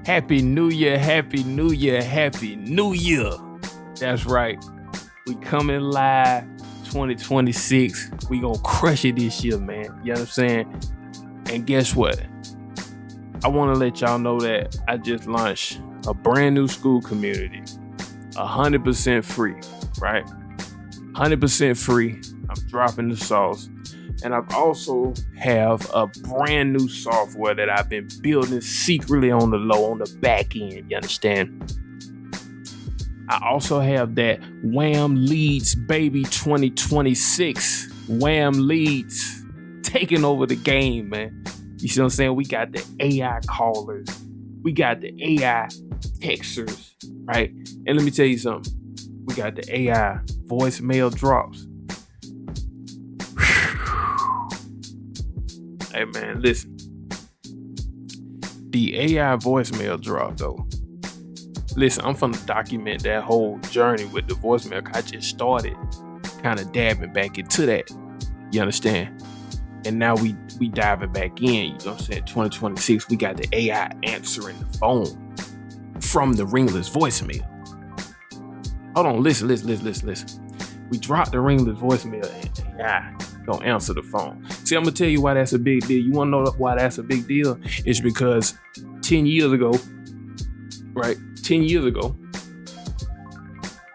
Happy New Year, Happy New Year, Happy New Year. That's right. We coming live 2026. We gonna crush it this year, man. You understand? And guess what? I want to let y'all know that I just launched a brand new school community. 100% free, right? 100% free. I'm dropping the sauce. And I've also have a brand new software that I've been building secretly on the low, on the back end. You understand? I also have that Wham Leads Baby 2026. Wham Leads taking over the game, man. You see what I'm saying? We got the AI callers. We got the AI texters, right? And let me tell you something. We got the AI voicemail drops. Hey man, listen. The AI voicemail drop though. Listen, I'm finna document that whole journey with the voicemail. I just started kind of dabbing back into that. You understand? And now we diving back in. You know what I'm saying? 2026, we got the AI answering the phone from the ringless voicemail. Hold on, listen. We dropped the ringless voicemail and AI gonna answer the phone. See, I'm gonna tell you why that's a big deal. You wanna know why that's a big deal? It's because 10 years ago, right? 10 years ago,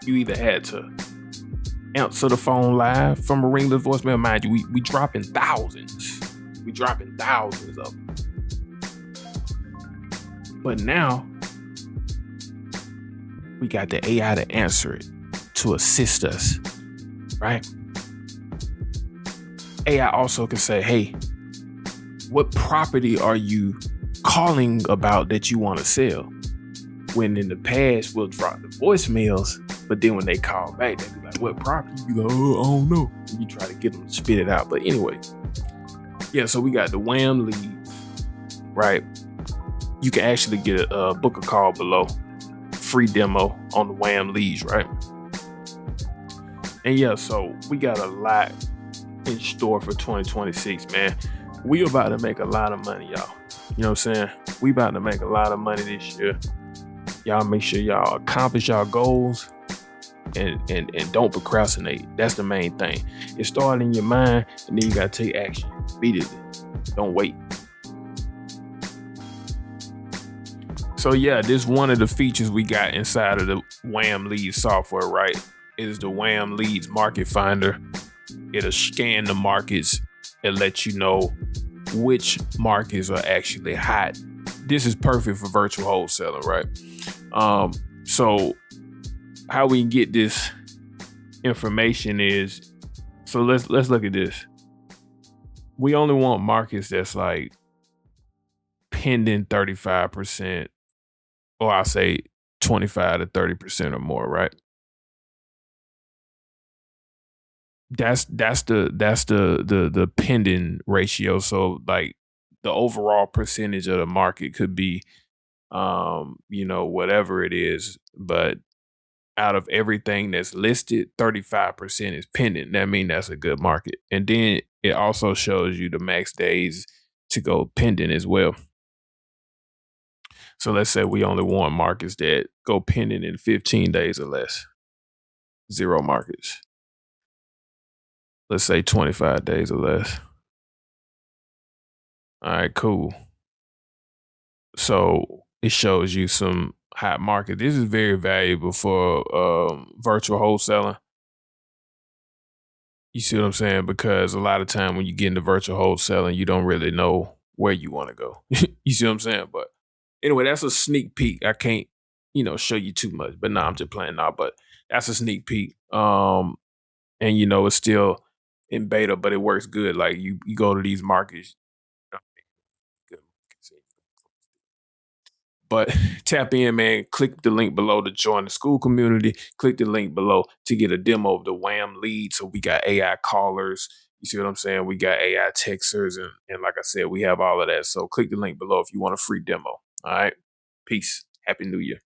you either had to answer the phone live from a ringless voicemail. Mind you, we dropping thousands. We dropping thousands of them. But now, we got the AI to answer it, to assist us, right? AI also can say, hey, what property are you calling about that you want to sell? When in the past, we'll drop the voicemails, but then when they call back, they be like, what property? You go, oh, I don't know. And you try to get them to spit it out. But anyway, yeah, so we got the Wham Leads, right? You can actually get a book a call below. Free demo on the Wham Leads, right? And yeah, so we got a lot in store for 2026, man. We about to make a lot of money, y'all. You know what I'm saying? We about to make a lot of money this year. Y'all make sure y'all accomplish y'all goals and don't procrastinate. That's the main thing. It started in your mind, and then you gotta take action immediately. Don't wait. So yeah, this one of the features we got inside of the Wham Leads software, right? It is the Wham Leads Market Finder. It'll scan the markets and let you know which markets are actually hot. This is perfect for virtual wholesaling, right? So how we can get this information is, so let's look at this. We only want markets that's like pending 35%, or I'll say 25 to 30% or more, right? That's the pending ratio. So like the overall percentage of the market could be whatever it is, but out of everything that's listed, 35% is pending. That means that's a good market. And then it also shows you the max days to go pending as well. So let's say we only want markets that go pending in 15 days or less. 0 markets. Let's say 25 days or less. All right, cool. So it shows you some hot market. This is very valuable for virtual wholesaling. You see what I'm saying? Because a lot of time when you get into virtual wholesaling, you don't really know where you want to go. You see what I'm saying? But anyway, that's a sneak peek. I can't, show you too much. But I'm just playing now. But that's a sneak peek. And it's still in beta, but it works good. Like you go to these markets. But tap in, man. Click the link below to join the school community. Click the link below to get a demo of the Wham Lead. So we got AI callers. You see what I'm saying? We got AI texters. And like I said, we have all of that. So click the link below if you want a free demo. All right. Peace. Happy New Year.